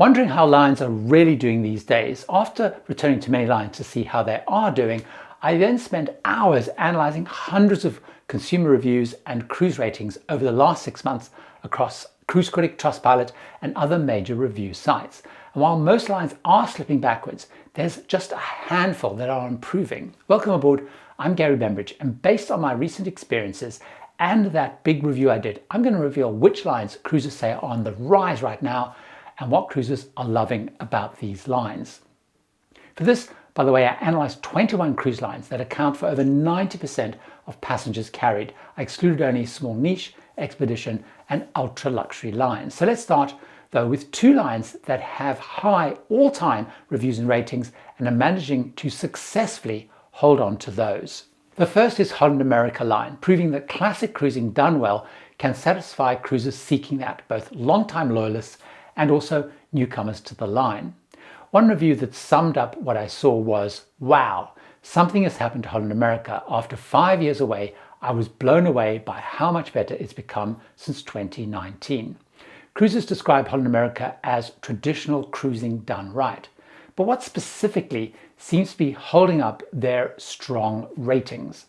Wondering how lines are really doing these days, after returning to many lines to see how they are doing, I then spent hours analysing hundreds of consumer reviews and cruise ratings over the last 6 months across Cruise Critic, Trustpilot and other major review sites. And while most lines are slipping backwards, there's just a handful that are improving. Welcome aboard, I'm Gary Bembridge, and based on my recent experiences and that big review I did, I'm going to reveal which lines cruisers say are on the rise right now and what cruisers are loving about these lines. For this, by the way, I analysed 21 cruise lines that account for over 90% of passengers carried. I excluded only small niche, expedition and ultra luxury lines. So let's start though with two lines that have high all-time reviews and ratings and are managing to successfully hold on to those. The first is Holland America Line, proving that classic cruising done well can satisfy cruisers seeking that, both long-time loyalists and also newcomers to the line. One review that summed up what I saw was, wow, something has happened to Holland America. After 5 years away, I was blown away by how much better it's become since 2019. Cruisers describe Holland America as traditional cruising done right. But what specifically seems to be holding up their strong ratings?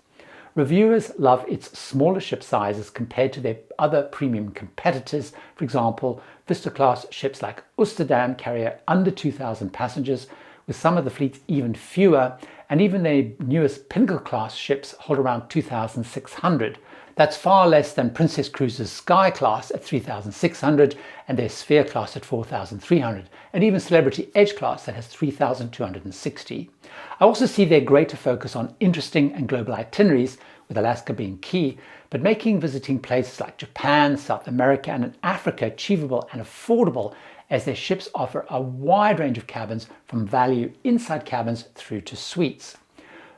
Reviewers love its smaller ship sizes compared to their other premium competitors. For example, Vista-class ships like Amsterdam carry under 2,000 passengers, with some of the fleets even fewer, and even their newest Pinnacle-class ships hold around 2,600. That's far less than Princess Cruises' Sky class at 3,600 and their Sphere class at 4,300, and even Celebrity Edge class that has 3,260. I also see their greater focus on interesting and global itineraries, with Alaska being key, but making visiting places like Japan, South America and Africa achievable and affordable, as their ships offer a wide range of cabins from value inside cabins through to suites.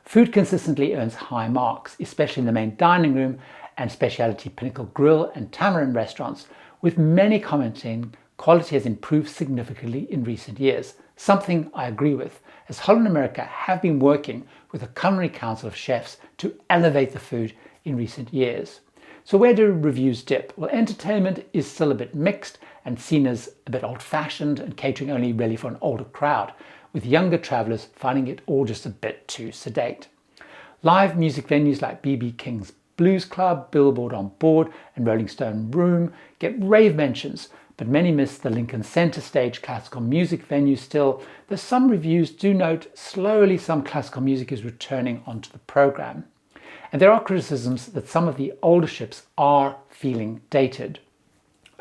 Food consistently earns high marks, especially in the main dining room and specialty Pinnacle Grill and Tamarind restaurants, with many commenting quality has improved significantly in recent years, something I agree with, as Holland America have been working with a culinary council of chefs to elevate the food in recent years. So where do reviews dip? Well, entertainment is still a bit mixed and seen as a bit old-fashioned and catering only really for an older crowd, with younger travellers finding it all just a bit too sedate. Live music venues like B.B. King's Blues Club, Billboard on Board and Rolling Stone Room get rave mentions, but many miss the Lincoln Center Stage classical music venue still, though some reviews do note slowly some classical music is returning onto the program. And there are criticisms that some of the older ships are feeling dated.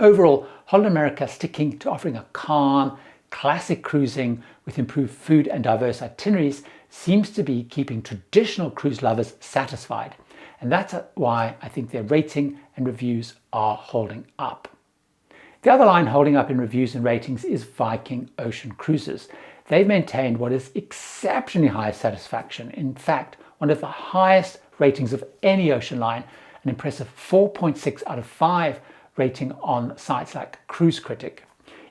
Overall, Holland America sticking to offering a calm, classic cruising with improved food and diverse itineraries seems to be keeping traditional cruise lovers satisfied. And that's why I think their rating and reviews are holding up. The other line holding up in reviews and ratings is Viking Ocean Cruises. They've maintained what is exceptionally high satisfaction. In fact, one of the highest ratings of any ocean line, an impressive 4.6 out of 5 rating on sites like Cruise Critic.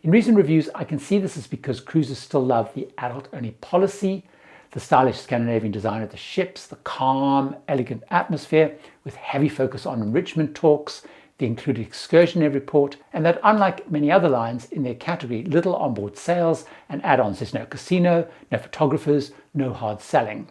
In recent reviews, I can see this is because cruisers still love the adult-only policy, the stylish Scandinavian design of the ships, the calm, elegant atmosphere with heavy focus on enrichment talks, the included excursionary report, and that unlike many other lines in their category, little onboard sales and add-ons. There's no casino, no photographers, no hard selling.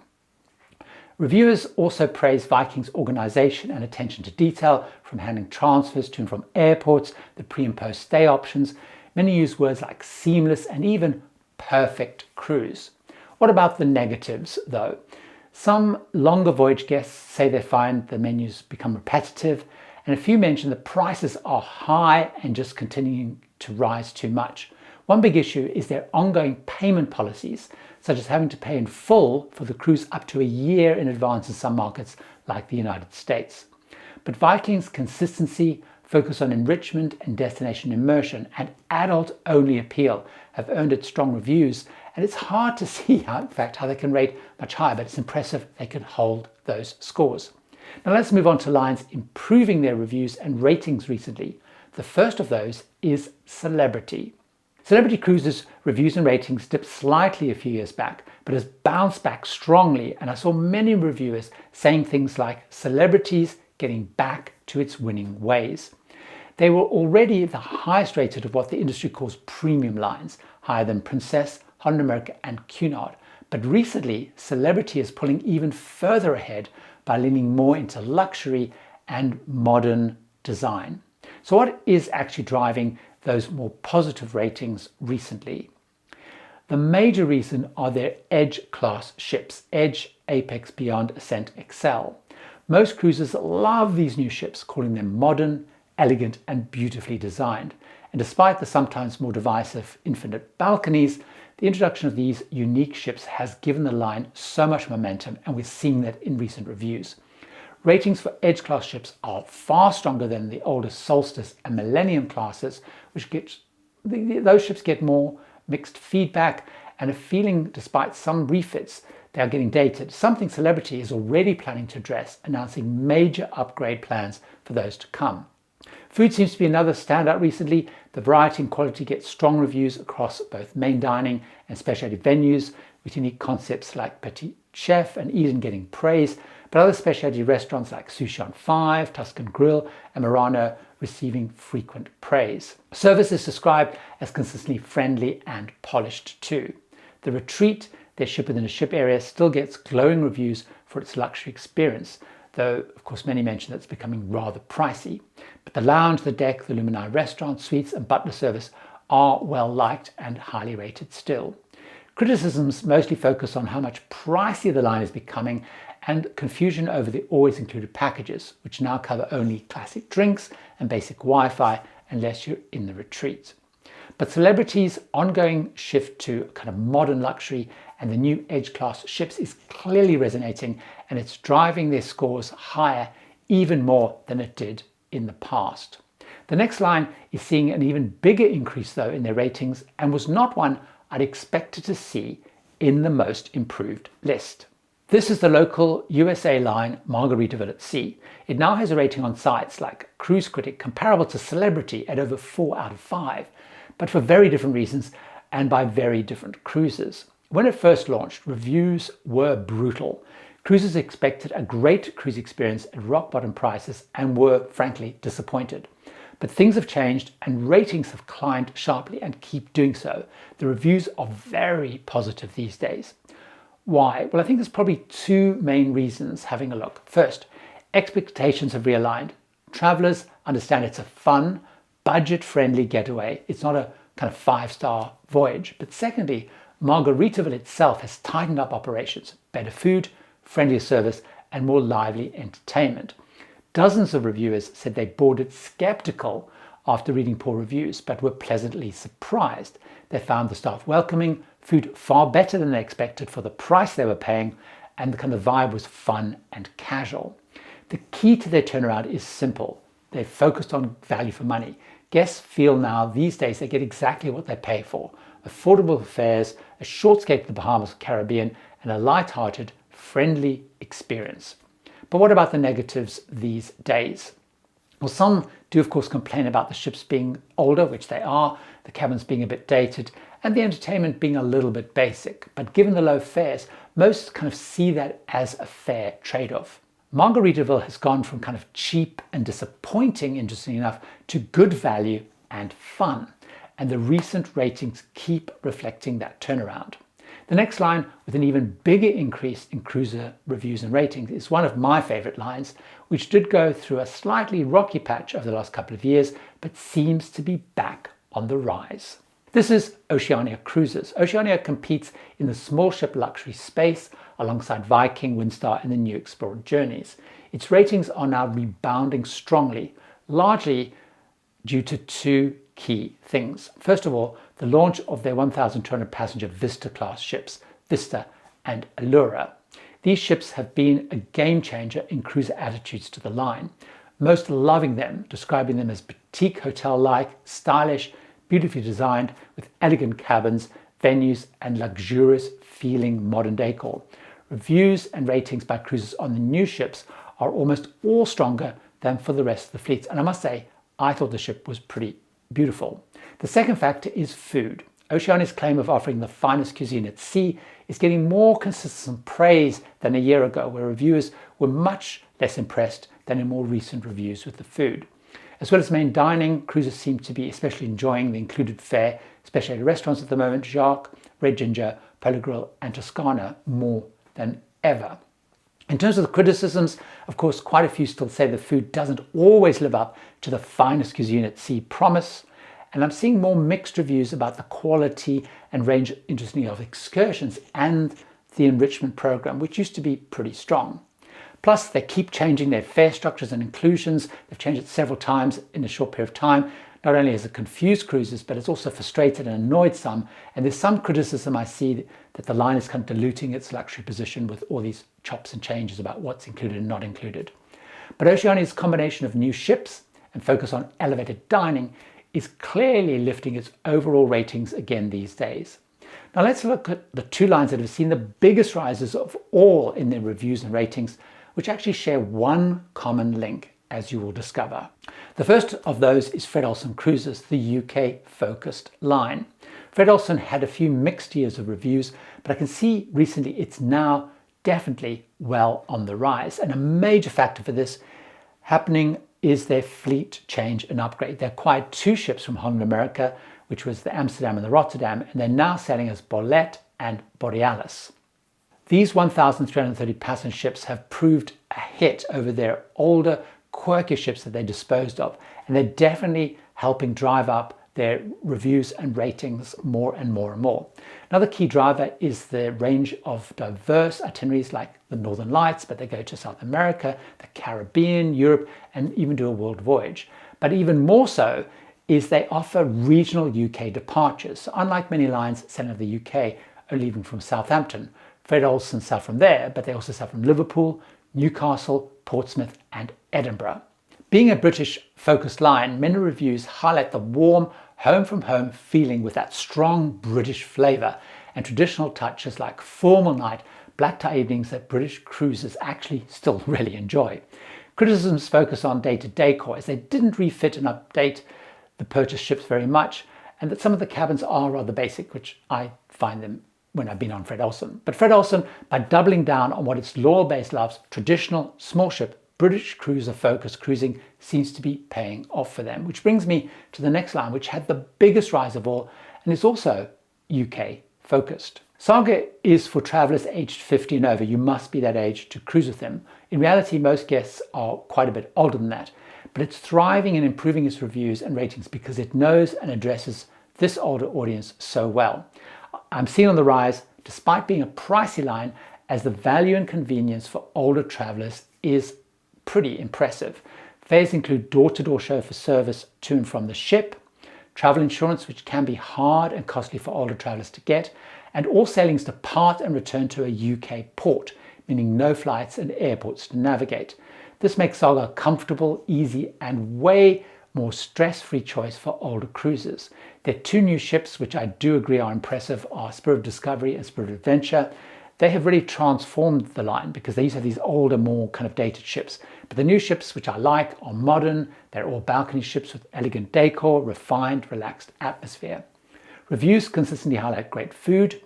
Reviewers also praise Viking's organisation and attention to detail, from handling transfers to and from airports, the pre and post stay options. Many use words like seamless and even perfect cruise. What about the negatives though? Some longer voyage guests say they find the menus become repetitive, and a few mention the prices are high and just continuing to rise too much. One big issue is their ongoing payment policies, such as having to pay in full for the cruise up to a year in advance in some markets like the United States. But Viking's consistency, focus on enrichment and destination immersion, and adult-only appeal have earned it strong reviews, and it's hard to see how they can rate much higher, but it's impressive they can hold those scores. Now let's move on to lines improving their reviews and ratings recently. The first of those is Celebrity. Celebrity Cruises' reviews and ratings dipped slightly a few years back, but has bounced back strongly, and I saw many reviewers saying things like Celebrity's getting back to its winning ways. They were already the highest rated of what the industry calls premium lines, higher than Princess, Holland America and Cunard. But recently, Celebrity is pulling even further ahead by leaning more into luxury and modern design. So what is actually driving those more positive ratings recently? The major reason are their Edge class ships, Edge, Apex, Beyond, Ascent, Excel. Most cruisers love these new ships, calling them modern, elegant and beautifully designed. And despite the sometimes more divisive infinite balconies, the introduction of these unique ships has given the line so much momentum, and we're seeing that in recent reviews. Ratings for Edge class ships are far stronger than the older Solstice and Millennium classes, those ships get more mixed feedback and a feeling, despite some refits, they are getting dated, something Celebrity is already planning to address, announcing major upgrade plans for those to come. Food seems to be another standout recently. The variety and quality get strong reviews across both main dining and specialty venues, with unique concepts like Petit Chef and Eden getting praise, but other specialty restaurants like Sushi on 5, Tuscan Grill and Murano receiving frequent praise. Service is described as consistently friendly and polished too. The Retreat, their ship within a ship area, still gets glowing reviews for its luxury experience, though of course many mention that it's becoming rather pricey. But the lounge, the deck, the Luminari restaurant, suites and butler service are well liked and highly rated still. Criticisms mostly focus on how much pricier the line is becoming and confusion over the always included packages, which now cover only classic drinks and basic Wi-Fi unless you're in the Retreat. But Celebrity's ongoing shift to kind of modern luxury and the new Edge class ships is clearly resonating, and it's driving their scores higher even more than it did in the past. The next line is seeing an even bigger increase though in their ratings, and was not one I'd expected to see in the most improved list. This is the local USA line Margaritaville at Sea. It now has a rating on sites like Cruise Critic comparable to Celebrity at over 4 out of 5, but for very different reasons and by very different cruisers. When it first launched, reviews were brutal. Cruisers expected a great cruise experience at rock bottom prices and were frankly disappointed. But things have changed and ratings have climbed sharply and keep doing so. The reviews are very positive these days. Why? Well, I think there's probably two main reasons having a look. First, expectations have realigned. Travelers understand it's a fun, budget-friendly getaway. It's not a kind of 5-star voyage. But secondly, Margaritaville itself has tightened up operations, better food, friendlier service, and more lively entertainment. Dozens of reviewers said they boarded skeptical after reading poor reviews, but were pleasantly surprised. They found the staff welcoming, food far better than they expected for the price they were paying, and the kind of vibe was fun and casual. The key to their turnaround is simple. They've focused on value for money. Guests feel now these days they get exactly what they pay for. Affordable fares, a short escape to the Bahamas or Caribbean, and a light-hearted, friendly experience. But what about the negatives these days? Well, some do of course complain about the ships being older, which they are, the cabins being a bit dated, and the entertainment being a little bit basic. But given the low fares, most kind of see that as a fair trade-off. Margaritaville has gone from kind of cheap and disappointing, interestingly enough, to good value and fun. And the recent ratings keep reflecting that turnaround. The next line, with an even bigger increase in cruiser reviews and ratings, is one of my favorite lines, which did go through a slightly rocky patch over the last couple of years, but seems to be back on the rise. This is Oceania Cruises. Oceania competes in the small ship luxury space alongside Viking, Windstar and the New Explorer Journeys. Its ratings are now rebounding strongly, largely due to two key things. First of all, the launch of their 1,200 passenger Vista class ships, Vista and Allura. These ships have been a game changer in cruiser attitudes to the line, most loving them, describing them as boutique hotel-like, stylish, beautifully designed with elegant cabins, venues and luxurious feeling modern decor. Reviews and ratings by cruisers on the new ships are almost all stronger than for the rest of the fleets, and I must say I thought the ship was pretty beautiful. The second factor is food. Oceania's claim of offering the finest cuisine at sea is getting more consistent praise than a year ago, where reviewers were much less impressed than in more recent reviews with the food. As well as main dining, cruisers seem to be especially enjoying the included fare, especially at restaurants at the moment, Jacques, Red Ginger, Polo Grill and Toscana, more than ever. In terms of the criticisms, of course, quite a few still say the food doesn't always live up to the finest cuisine at sea promise. And I'm seeing more mixed reviews about the quality and range, interestingly, of excursions and the enrichment program, which used to be pretty strong. Plus, they keep changing their fare structures and inclusions. They've changed it several times in a short period of time. Not only has it confused cruisers, but it's also frustrated and annoyed some. And there's some criticism I see that the line is kind of diluting its luxury position with all these chops and changes about what's included and not included. But Oceania's combination of new ships and focus on elevated dining is clearly lifting its overall ratings again these days. Now let's look at the two lines that have seen the biggest rises of all in their reviews and ratings, which actually share one common link, as you will discover. The first of those is Fred Olsen Cruises, the UK-focused line. Fred Olsen had a few mixed years of reviews, but I can see recently it's now definitely well on the rise. And a major factor for this happening is their fleet change and upgrade. They acquired two ships from Holland America, which was the Amsterdam and the Rotterdam, and they're now selling as Bolette and Borealis. These 1,330 passenger ships have proved a hit over their older, quirky ships that they disposed of, and they're definitely helping drive up their reviews and ratings more and more and more. Another key driver is the range of diverse itineraries like the Northern Lights, but they go to South America, the Caribbean, Europe, and even do a world voyage. But even more so is they offer regional UK departures. So unlike many lines selling of the UK are leaving from Southampton, Fred Olsen sell from there, but they also sell from Liverpool, Newcastle, Portsmouth, and Edinburgh. Being a British-focused line, many reviews highlight the warm, home-from-home feeling with that strong British flavour and traditional touches like formal night, black tie evenings that British cruisers actually still really enjoy. Criticisms focus on day-to-day decor as they didn't refit and update the purchased ships very much, and that some of the cabins are rather basic, which I find them when I've been on Fred Olsen. But Fred Olsen, by doubling down on what its loyal base loves, traditional small ship British cruiser focused cruising seems to be paying off for them, which brings me to the next line, which had the biggest rise of all and is also UK focused. Saga is for travellers aged 50 and over. You must be that age to cruise with them. In reality, most guests are quite a bit older than that, but it's thriving and improving its reviews and ratings because it knows and addresses this older audience so well. I'm seeing on the rise, despite being a pricey line, as the value and convenience for older travellers is pretty impressive. Fares include door-to-door chauffeur service to and from the ship, travel insurance, which can be hard and costly for older travellers to get, and all sailings depart and return to a UK port, meaning no flights and airports to navigate. This makes Saga a comfortable, easy, and way more stress-free choice for older cruisers. Their two new ships, which I do agree are impressive, are Spirit of Discovery and Spirit of Adventure. They have really transformed the line because they used to have these older, more kind of dated ships. But the new ships, which I like, are modern. They're all balcony ships with elegant decor, refined, relaxed atmosphere. Reviews consistently highlight great food,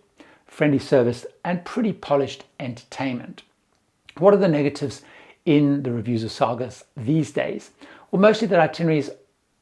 friendly service, and pretty polished entertainment. What are the negatives in the reviews of Sagas these days? Well, mostly their itineraries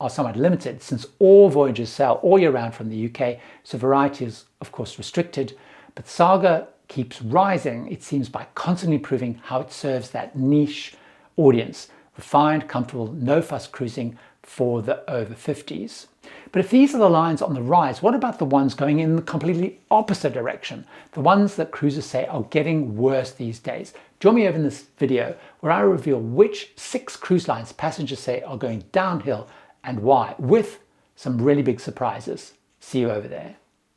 are somewhat limited since all voyages sail all year round from the UK, so variety is of course restricted. But Saga keeps rising, it seems, by constantly proving how it serves that niche audience, refined, comfortable, no-fuss cruising for the over 50s. But if these are the lines on the rise, what about the ones going in the completely opposite direction? The ones that cruisers say are getting worse these days. Join me over in this video where I reveal which 6 cruise lines passengers say are going downhill and why, with some really big surprises. See you over there.